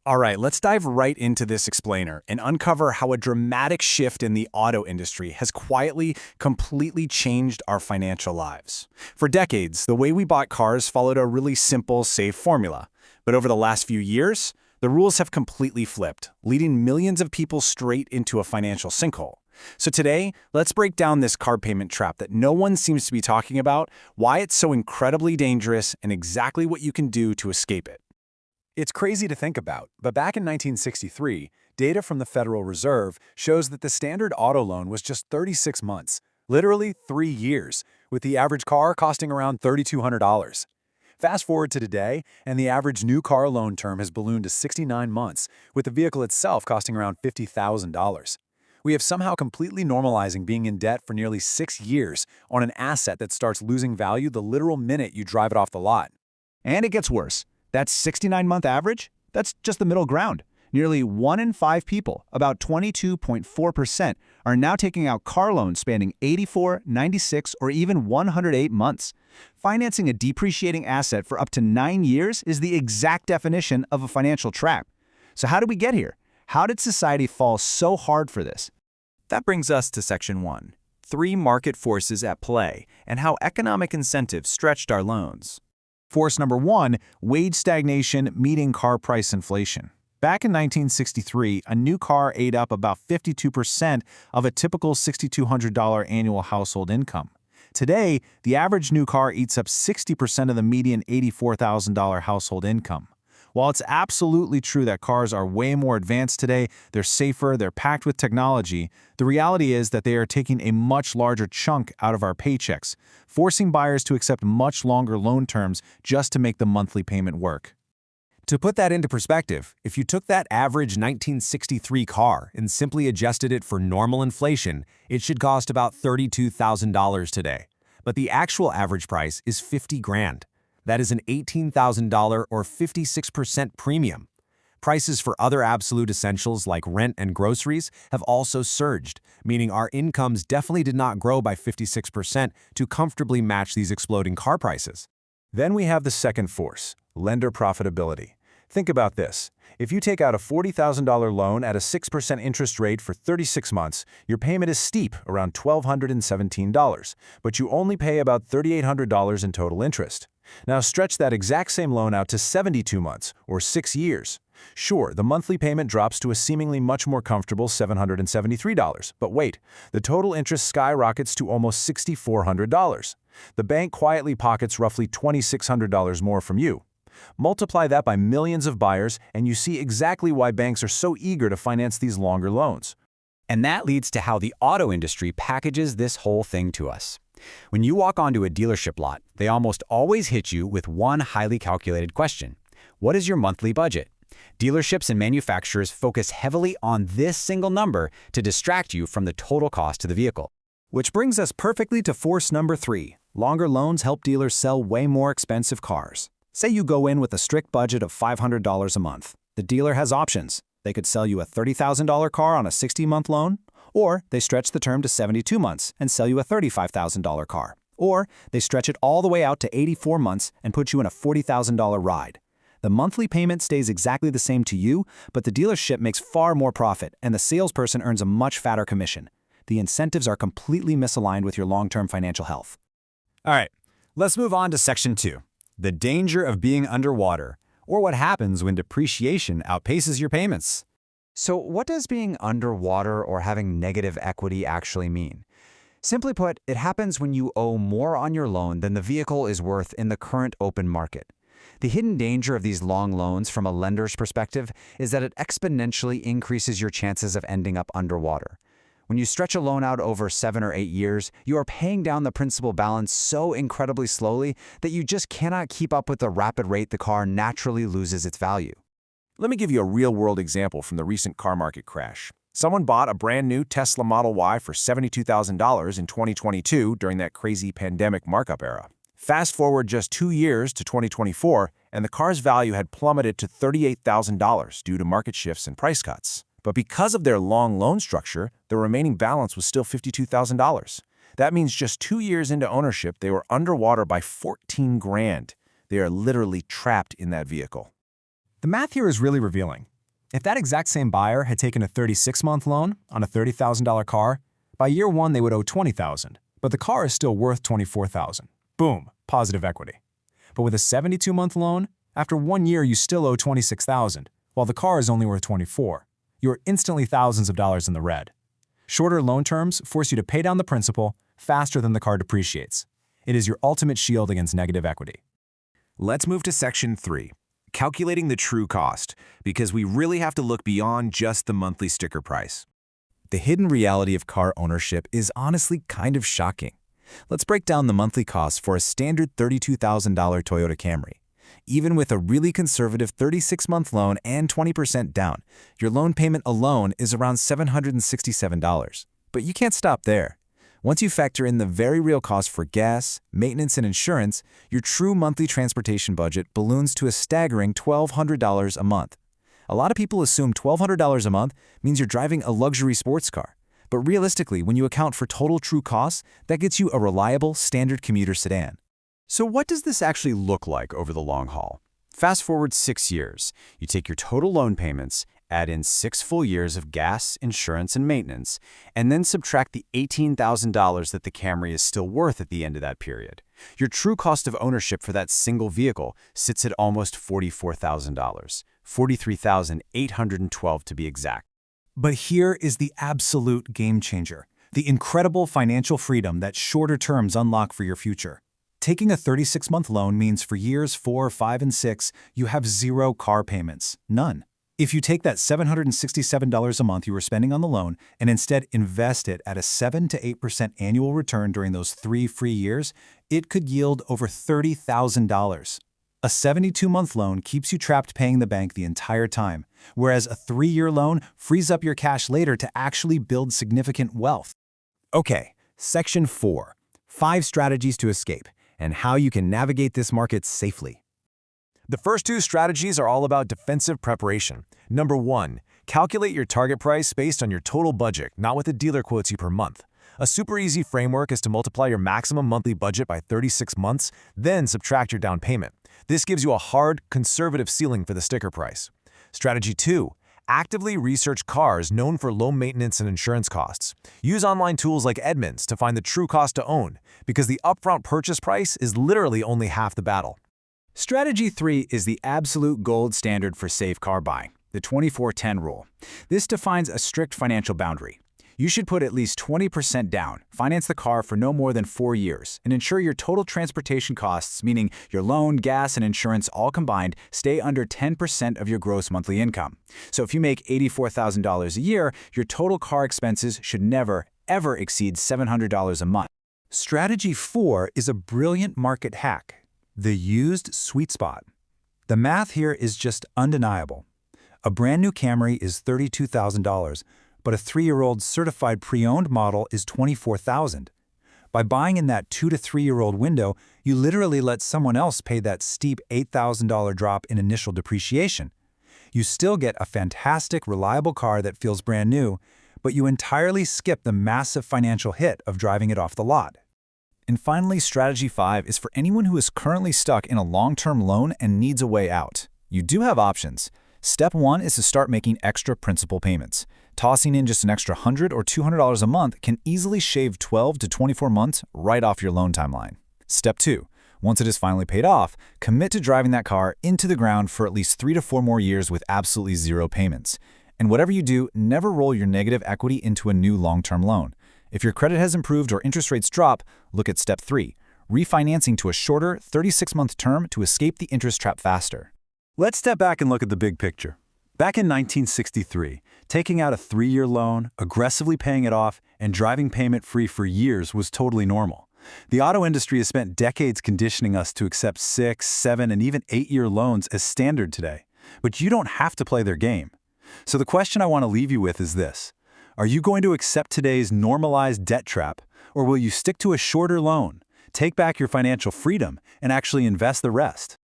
All right, let's dive right into this explainer and uncover how a dramatic shift in the auto industry has quietly, completely changed our financial lives. For decades, the way we bought cars followed a really simple, safe formula. But over the last few years, the rules have completely flipped, leading millions of people straight into a financial sinkhole. So today, let's break down this car payment trap that no one seems to be talking about, why it's so incredibly dangerous, and exactly what you can do to escape it. It's crazy to think about, but back in 1963, data from the Federal Reserve shows that the standard auto loan was just 36 months, literally 3 years, with the average car costing around $3,200. Fast forward to today, and the average new car loan term has ballooned to 69 months, with the vehicle itself costing around $50,000. We have somehow completely normalizing being in debt for nearly 6 years on an asset that starts losing value the literal minute you drive it off the lot. And it gets worse. That 69-month average, that's just the middle ground. Nearly 1 in 5 people, about 22.4%, are now taking out car loans spanning 84, 96, or even 108 months. Financing a depreciating asset for up to 9 years is the exact definition of a financial trap. So how did we get here? How did society fall so hard for this? That brings us to Section 1, 3 market forces at play and how economic incentives stretched our loans. Force number 1, wage stagnation meeting car price inflation. Back in 1963, a new car ate up about 52% of a typical $6,200 annual household income. Today, the average new car eats up 60% of the median $84,000 household income. While it's absolutely true that cars are way more advanced today, they're safer, they're packed with technology, the reality is that they are taking a much larger chunk out of our paychecks, forcing buyers to accept much longer loan terms just to make the monthly payment work. To put that into perspective, if you took that average 1963 car and simply adjusted it for normal inflation, it should cost about $32,000 today. But the actual average price is $50,000. That is an $18,000 or 56% premium. Prices for other absolute essentials like rent and groceries have also surged, meaning our incomes definitely did not grow by 56% to comfortably match these exploding car prices. Then we have the second force, lender profitability. Think about this. If you take out a $40,000 loan at a 6% interest rate for 36 months, your payment is steep, around $1,217, but you only pay about $3,800 in total interest. Now stretch that exact same loan out to 72 months, or 6 years. Sure, the monthly payment drops to a seemingly much more comfortable $773, but wait, the total interest skyrockets to almost $6,400. The bank quietly pockets roughly $2,600 more from you. Multiply that by millions of buyers, and you see exactly why banks are so eager to finance these longer loans. And that leads to how the auto industry packages this whole thing to us. When you walk onto a dealership lot, they almost always hit you with one highly calculated question. What is your monthly budget? Dealerships and manufacturers focus heavily on this single number to distract you from the total cost of the vehicle. Which brings us perfectly to force number 3. Longer loans help dealers sell way more expensive cars. Say you go in with a strict budget of $500 a month. The dealer has options. They could sell you a $30,000 car on a 60-month loan, or they stretch the term to 72 months and sell you a $35,000 car. Or they stretch it all the way out to 84 months and put you in a $40,000 ride. The monthly payment stays exactly the same to you, but the dealership makes far more profit and the salesperson earns a much fatter commission. The incentives are completely misaligned with your long-term financial health. All right, let's move on to Section 2, the danger of being underwater, or what happens when depreciation outpaces your payments. So what does being underwater or having negative equity actually mean? Simply put, it happens when you owe more on your loan than the vehicle is worth in the current open market. The hidden danger of these long loans from a lender's perspective is that it exponentially increases your chances of ending up underwater. When you stretch a loan out over 7 or 8 years, you are paying down the principal balance so incredibly slowly that you just cannot keep up with the rapid rate the car naturally loses its value. Let me give you a real-world example from the recent car market crash. Someone bought a brand new Tesla Model Y for $72,000 in 2022 during that crazy pandemic markup era. Fast forward just 2 years to 2024, and the car's value had plummeted to $38,000 due to market shifts and price cuts. But because of their long loan structure, the remaining balance was still $52,000. That means just 2 years into ownership, they were underwater by $14,000. They are literally trapped in that vehicle. The math here is really revealing. If that exact same buyer had taken a 36-month loan on a $30,000 car, by year 1 they would owe $20,000, but the car is still worth $24,000. Boom, positive equity. But with a 72-month loan, after 1 year you still owe $26,000, while the car is only worth $24,000. You're instantly thousands of dollars in the red. Shorter loan terms force you to pay down the principal faster than the car depreciates. It is your ultimate shield against negative equity. Let's move to Section 3, calculating the true cost, because we really have to look beyond just the monthly sticker price. The hidden reality of car ownership is honestly kind of shocking. Let's break down the monthly cost for a standard $32,000 Toyota Camry. Even with a really conservative 36-month loan and 20% down, your loan payment alone is around $767. But you can't stop there. Once you factor in the very real cost for gas, maintenance, and insurance, your true monthly transportation budget balloons to a staggering $1,200 a month. A lot of people assume $1,200 a month means you're driving a luxury sports car. But realistically, when you account for total true costs, that gets you a reliable, standard commuter sedan. So what does this actually look like over the long haul? Fast forward 6 years. You take your total loan payments, add in 6 full years of gas, insurance, and maintenance, and then subtract the $18,000 that the Camry is still worth at the end of that period. Your true cost of ownership for that single vehicle sits at almost $44,000, $43,812 to be exact. But here is the absolute game changer, the incredible financial freedom that shorter terms unlock for your future. Taking a 36-month loan means for years 4, 5, and 6, you have 0 car payments. None. If you take that $767 a month you were spending on the loan and instead invest it at a 7 to 8% annual return during those 3 free years, it could yield over $30,000. A 72-month loan keeps you trapped paying the bank the entire time, whereas a 3-year loan frees up your cash later to actually build significant wealth. Okay, Section 4, 5 strategies to escape, and how you can navigate this market safely. The first 2 strategies are all about defensive preparation. Number 1, calculate your target price based on your total budget, not what the dealer quotes you per month. A super easy framework is to multiply your maximum monthly budget by 36 months, then subtract your down payment. This gives you a hard, conservative ceiling for the sticker price. Strategy 2, actively research cars known for low maintenance and insurance costs. Use online tools like Edmunds to find the true cost to own, because the upfront purchase price is literally only half the battle. Strategy 3 is the absolute gold standard for safe car buying, the 24-10 rule. This defines a strict financial boundary. You should put at least 20% down, finance the car for no more than 4 years, and ensure your total transportation costs, meaning your loan, gas, and insurance all combined, stay under 10% of your gross monthly income. So if you make $84,000 a year, your total car expenses should never, ever exceed $700 a month. Strategy 4 is a brilliant market hack, the used sweet spot. The math here is just undeniable. A brand new Camry is $32,000, but a 3-year-old certified pre-owned model is $24,000. By buying in that 2 to 3-year-old window, you literally let someone else pay that steep $8,000 drop in initial depreciation. You still get a fantastic, reliable car that feels brand new, but you entirely skip the massive financial hit of driving it off the lot. And finally, strategy 5 is for anyone who is currently stuck in a long-term loan and needs a way out. You do have options. Step 1 is to start making extra principal payments. Tossing in just an extra $100 or $200 a month can easily shave 12 to 24 months right off your loan timeline. Step 2. Once it is finally paid off, commit to driving that car into the ground for at least 3 to 4 more years with absolutely 0 payments. And whatever you do, never roll your negative equity into a new long-term loan. If your credit has improved or interest rates drop, look at Step 3, refinancing to a shorter 36-month term to escape the interest trap faster. Let's step back and look at the big picture. Back in 1963, taking out a 3-year loan, aggressively paying it off, and driving payment-free for years was totally normal. The auto industry has spent decades conditioning us to accept 6, 7, and even 8-year loans as standard today. But you don't have to play their game. So the question I want to leave you with is this. Are you going to accept today's normalized debt trap, or will you stick to a shorter loan, take back your financial freedom, and actually invest the rest?